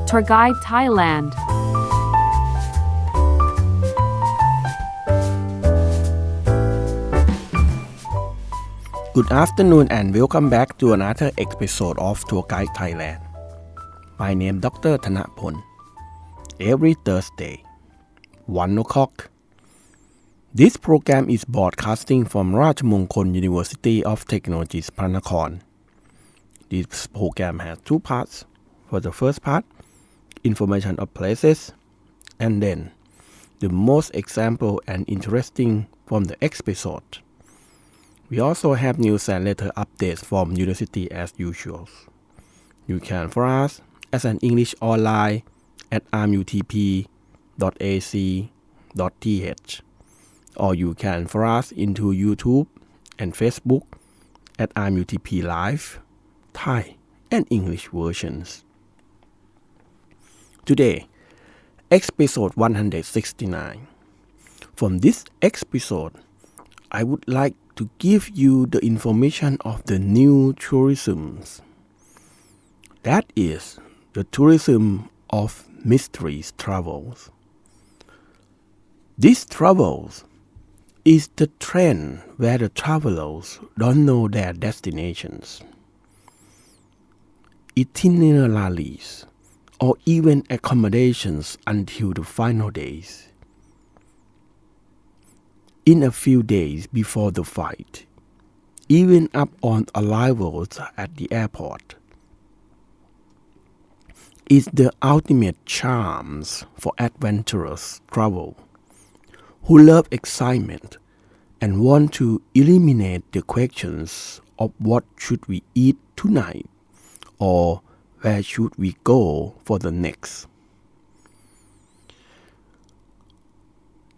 Tour Guide Thailand. Good afternoon and welcome back to another episode of Tour Guide Thailand. My name is Dr. Thanapon. Every Thursday, 1 o'clock. This program is broadcasting from Rajamongkol University of Technology, Panakorn. This program has two parts. For the first part, information of places, and then the most example and interesting from the episode. We also have news and letter updates from university as usual. You can follow us as an English online at rmutp.ac.th, or you can follow us into YouTube and Facebook at rmutp Live, Thai and English versions. Today, episode 169. From this episode, I would like to give you the information of the new tourism. That is the tourism of mysteries travels. This travels is the trend where the travelers don't know their destinations, itineraries, or even accommodations until the final days. In a few days before the flight, even up on arrivals at the airport, is the ultimate charms for adventurous travel who love excitement and want to eliminate the questions of what should we eat tonight or where should we go for the next.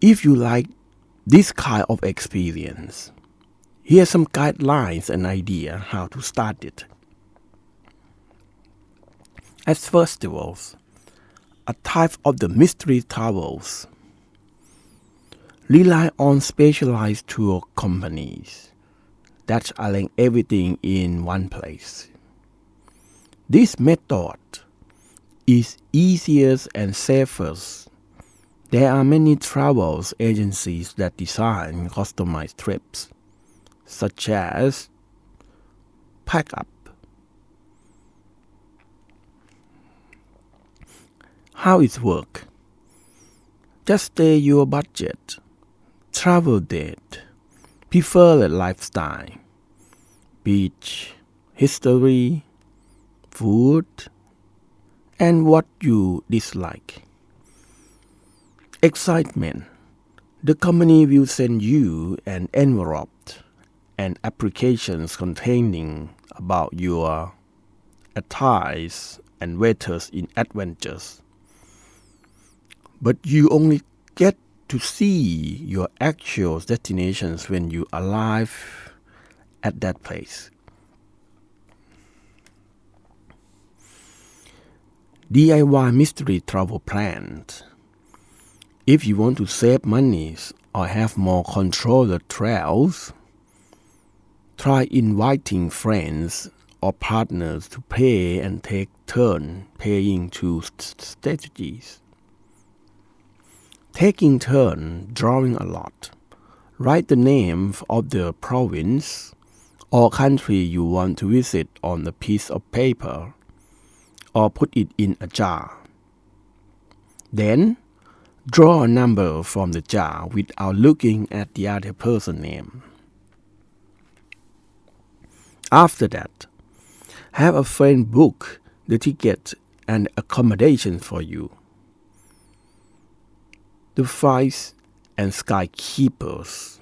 If you like this kind of experience, here are some guidelines and ideas how to start it. As festivals, a type of the mystery travels, rely on specialized tour companies that arrange everything in one place. This method is easiest and safest. There are many travel agencies that design customized trips, such as Pack Up. How it works? Just stay your budget, travel date, preferred lifestyle, beach, history, food, and what you dislike. Excitement. The company will send you an envelope and applications containing about your attires and wishes in adventures. But you only get to see your actual destinations when you arrive at that place. DIY mystery travel plans. If you want to save money or have more controlled travels, try inviting friends or partners to pay and take turn paying to strategies. Taking turn drawing a lot. Write the name of the province or country you want to visit on a piece of paper or put it in a jar. Then, draw a number from the jar without looking at the other person's name. After that, have a friend book the ticket and accommodation for you. The flights and skykeepers.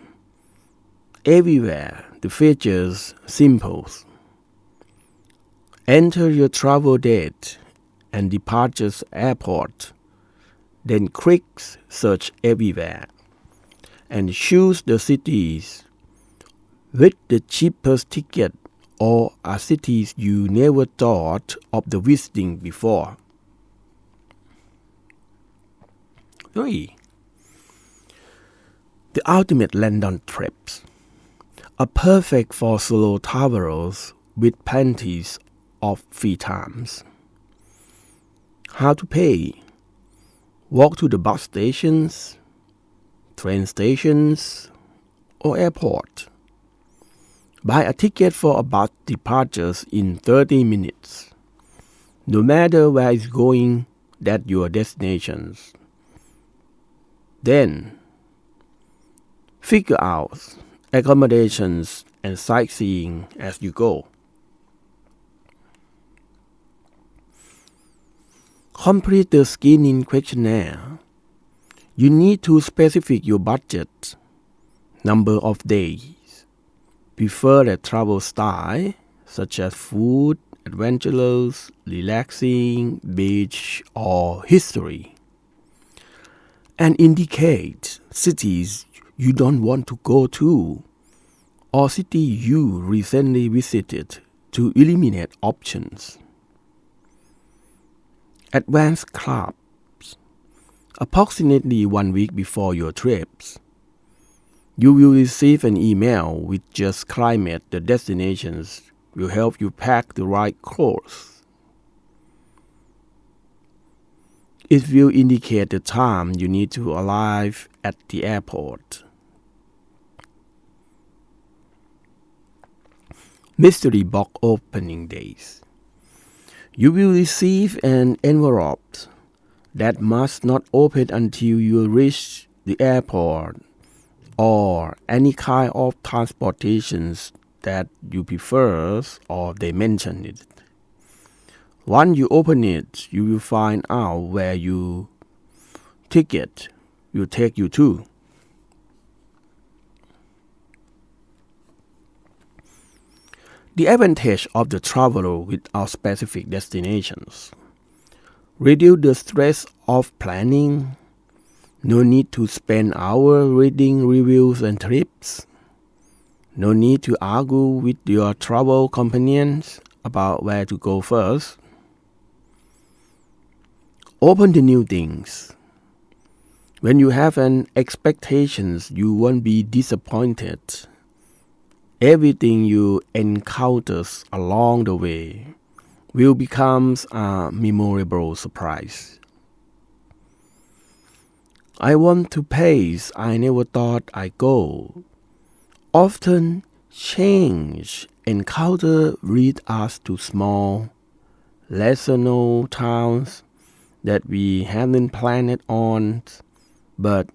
Everywhere, the features simple. Enter your travel date and departures airport, then click search everywhere and choose the cities with the cheapest ticket or are cities you never thought of the visiting before. 3. The ultimate London trips are perfect for solo travelers with plenty of free times. how to pay, walk to the bus stations, train stations, or airport. Buy a ticket for a bus departures in 30 minutes, no matter where it's going at your destinations. Then, figure out accommodations and sightseeing as you go. Complete the screening questionnaire. You need to specify your budget, number of days, preferred travel style such as food, adventurous, relaxing, beach, or history, and indicate cities you don't want to go to or city you recently visited to eliminate options. Advance clubs. Approximately 1 week before your trips, you will receive an email with just climate the destinations will help you pack the right clothes. It will indicate the time you need to arrive at the airport. Mystery box opening days. You will receive an envelope that must not open until you reach the airport or any kind of transportations that you prefer or they mention it. Once you open it, you will find out where your ticket will take you to. The advantage of the traveler without specific destinations. Reduce the stress of planning. No need to spend hours reading reviews and trips. No need to argue with your travel companions about where to go first. Open to new things. When you have an expectations, you won't be disappointed. Everything you encounter along the way will become a memorable surprise. I want to place I never thought I'd go. Often change encounter lead us to small, lesser known towns that we hadn't planned on, but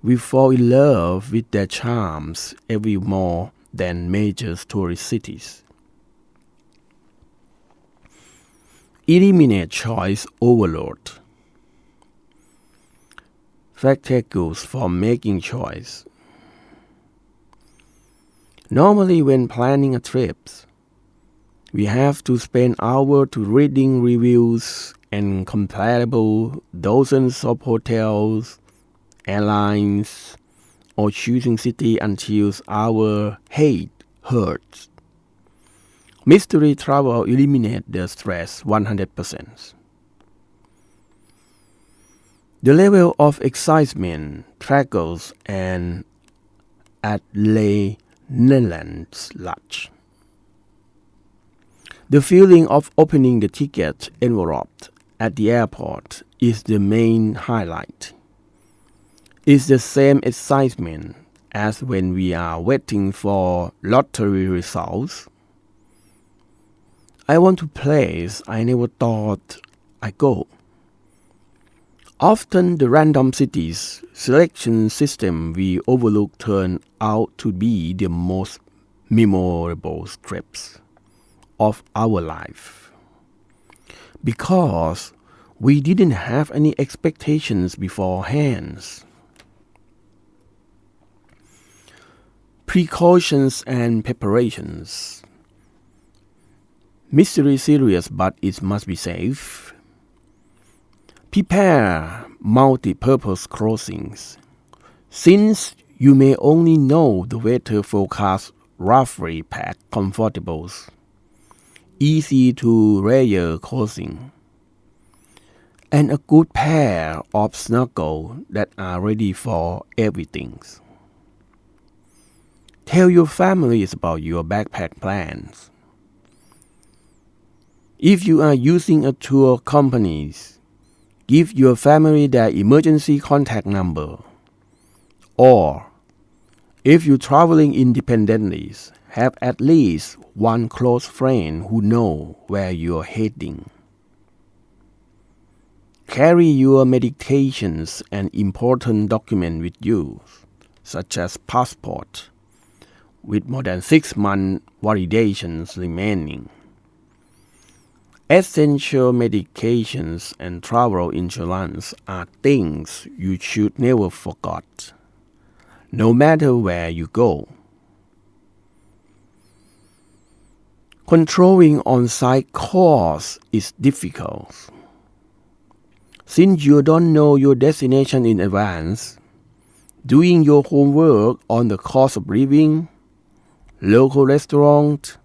we fall in love with their charms every more than major tourist cities. Eliminate choice overload. Factors for making choice. Normally when planning a trip, we have to spend hours to reading reviews and comparable dozens of hotels, airlines, or choosing city until our head hurts. Mystery travel eliminates the stress 100%. The level of excitement, trickles and adrenaline's large. The feeling of opening the ticket envelope at the airport is the main highlight. It's the same excitement as when we are waiting for lottery results. I want to place I never thought I'd go. Often the random cities selection system we overlook turn out to be the most memorable trips of our life. Because we didn't have any expectations beforehand. Precautions and preparations. Mystery serious, but it must be safe. Prepare multi-purpose clothings. Since you may only know the weather forecast, roughly pack comfortables. Easy to layer clothing. And a good pair of snorkels that are ready for everything. Tell your families about your backpack plans. If you are using a tour company, Give your family their emergency contact number. Or, if you're traveling independently, have at least one close friend who knows where you're heading. Carry your medications and important documents with you, such as passport, with more than 6 months validations remaining. Essential medications and travel insurance are things you should never forget, no matter where you go. Controlling on-site costs is difficult. Since you don't know your destination in advance, doing your homework on the cost of living, local restaurants,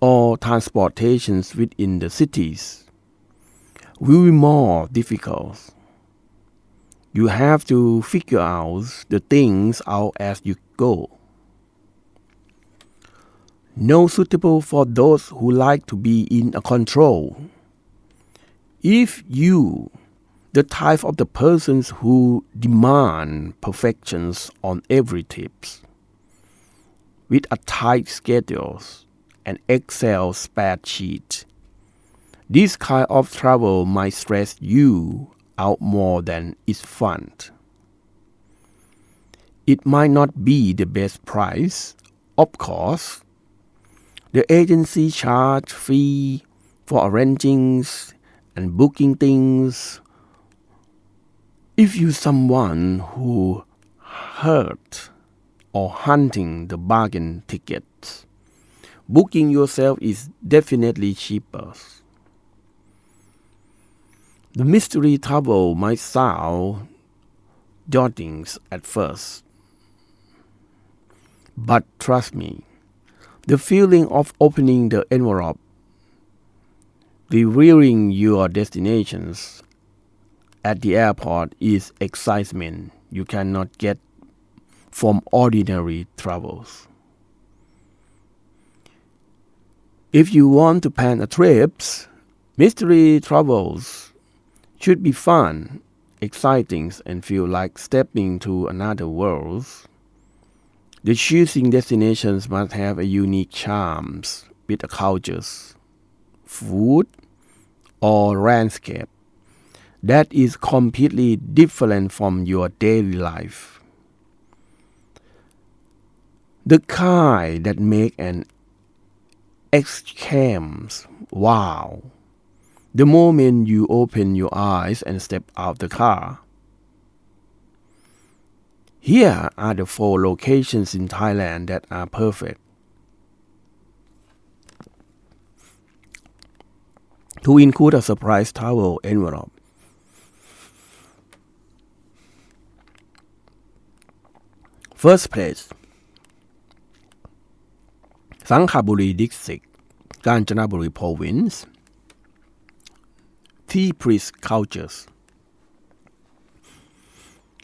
or transportations within the cities will be more difficult. You have to figure out the things out as you go. Not suitable for those who like to be in control. If you, the type of the persons who demand perfections on every tip, with a tight schedule and Excel spreadsheet, this kind of travel might stress you out more than it's fun. It might not be the best price, of course. The agency charge fee for arranging and booking things. If you're someone who hurt or hunting the bargain tickets, booking yourself is definitely cheaper. The mystery travel might sound daunting at first, but trust me, the feeling of opening the envelope, revealing your destinations at the airport is excitement you cannot get from ordinary travels. If you want to plan a trip, mystery travels should be fun, exciting, and feel like stepping to another world. The choosing destinations must have a unique charms with the cultures, food, or landscape that is completely different from your daily life. The kind that make an exclaims, wow, the moment you open your eyes and step out the car. Here are the 4 locations in Thailand that are perfect to include a surprise travel envelope. First place, Sankhaburi District, Kanchanaburi Province. Tea priest cultures.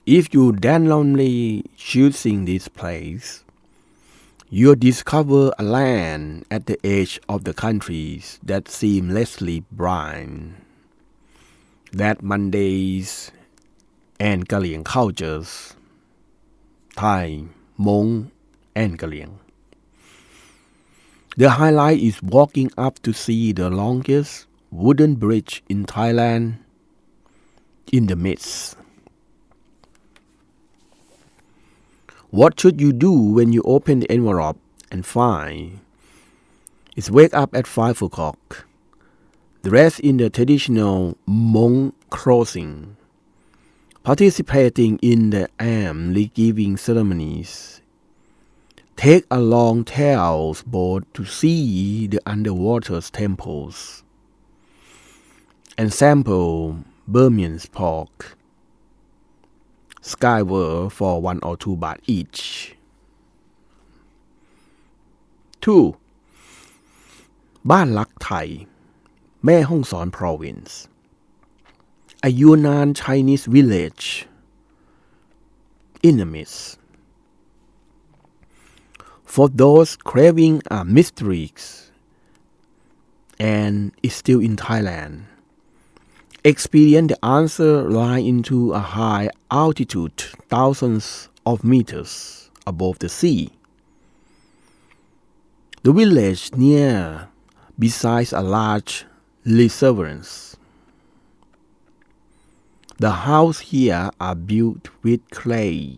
If you randomly choosing this place, you'll discover a land at the edge of the countries that seamlessly blind, that Mondays and Galian cultures, Thai, Hmong, and Galian. The highlight is walking up to see the longest wooden bridge in Thailand in the midst. What should you do when you open the envelope and find is wake up at 5 o'clock, dressed in the traditional Hmong clothing, participating in the alms-giving ceremonies, take a long tail boat to see the underwater temples, and sample Burmese pork, skyward for 1 or 2 baht each. 2. บ้านรักไทย แม่ฮ่องสอน Province, a Yunnan Chinese village in the midst. For those craving a mysteries and is still in Thailand, Experience the answer lie into a high altitude, thousands of meters above the sea. The village near besides a large reservoirs. The houses here are built with clay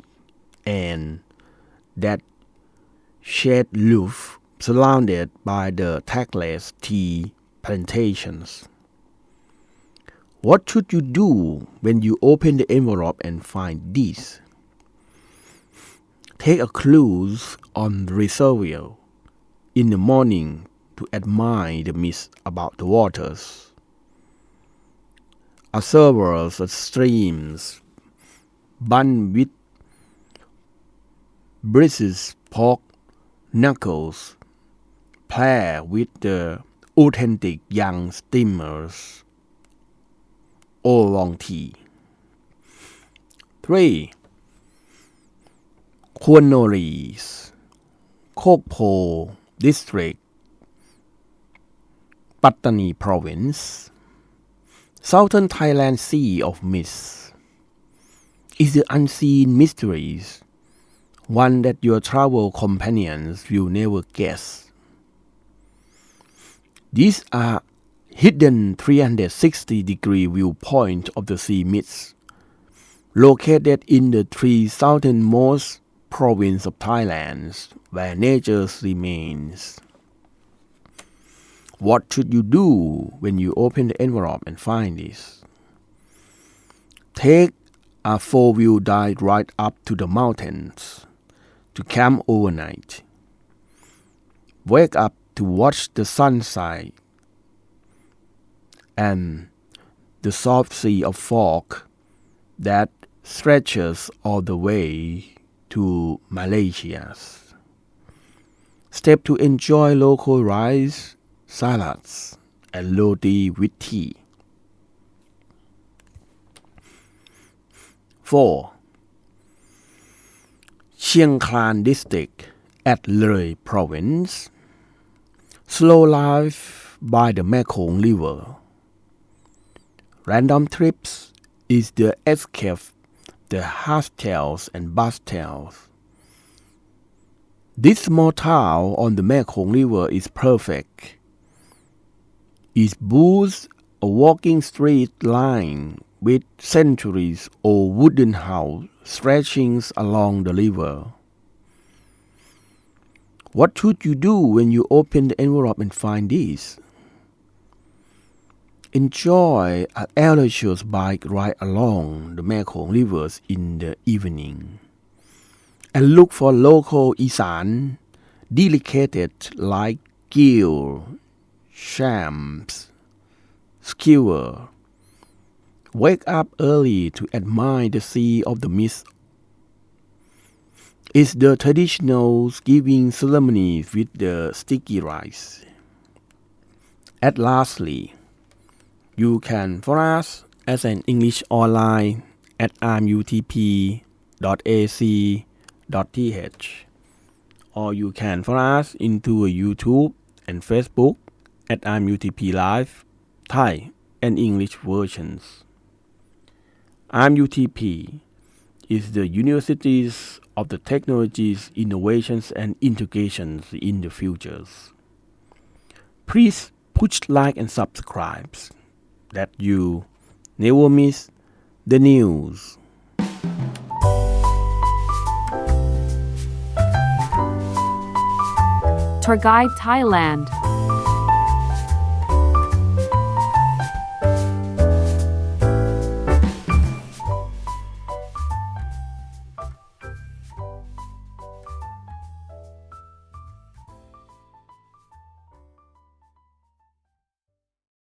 and that shed roof surrounded by the tackless tea plantations. What should you do when you open the envelope and find this? Take a cruise on the reservoir in the morning to admire the mist above the waters. Observe the streams bun with breezes pork knuckles play with the authentic young steamers oolong tea. 3. Cornwallis, Kokpo District, Pattani Province, Southern Thailand Sea of Mist is the unseen mysteries, one that your travel companions will never guess. These are hidden 360-degree viewpoint of the sea mists, located in the 3 southernmost provinces of Thailand, where nature remains. What should you do when you open the envelope and find this? Take a 4-wheel drive right up to the mountains to camp overnight. Wake up to watch the sunset and the soft sea of fog that stretches all the way to Malaysia. Step to enjoy local rice, salads, and roti with tea. 4. Chiang Klan District at Loi Province. Slow life by the Mekong River. Random trips is the escape the hostels and bustels. This small town on the Mekong River is perfect. It boasts a walking street lined with centuries-old wooden house stretching along the river. What should you do when you open the envelope and find this? Enjoy an adventurous bike ride along the Mekong rivers in the evening, and look for local Isan delicacies like gill, shams, skewer. Wake up early to admire the sea of the mist. It's the traditional giving ceremony with the sticky rice. And lastly, you can follow us as an English online at imutp.ac.th, or you can follow us into YouTube and Facebook at imutp Live Thai and English versions. imutp is the universities of the technologies, innovations, and integrations in the futures. Please push like and subscribe that you never miss the news. Tour Guide Thailand.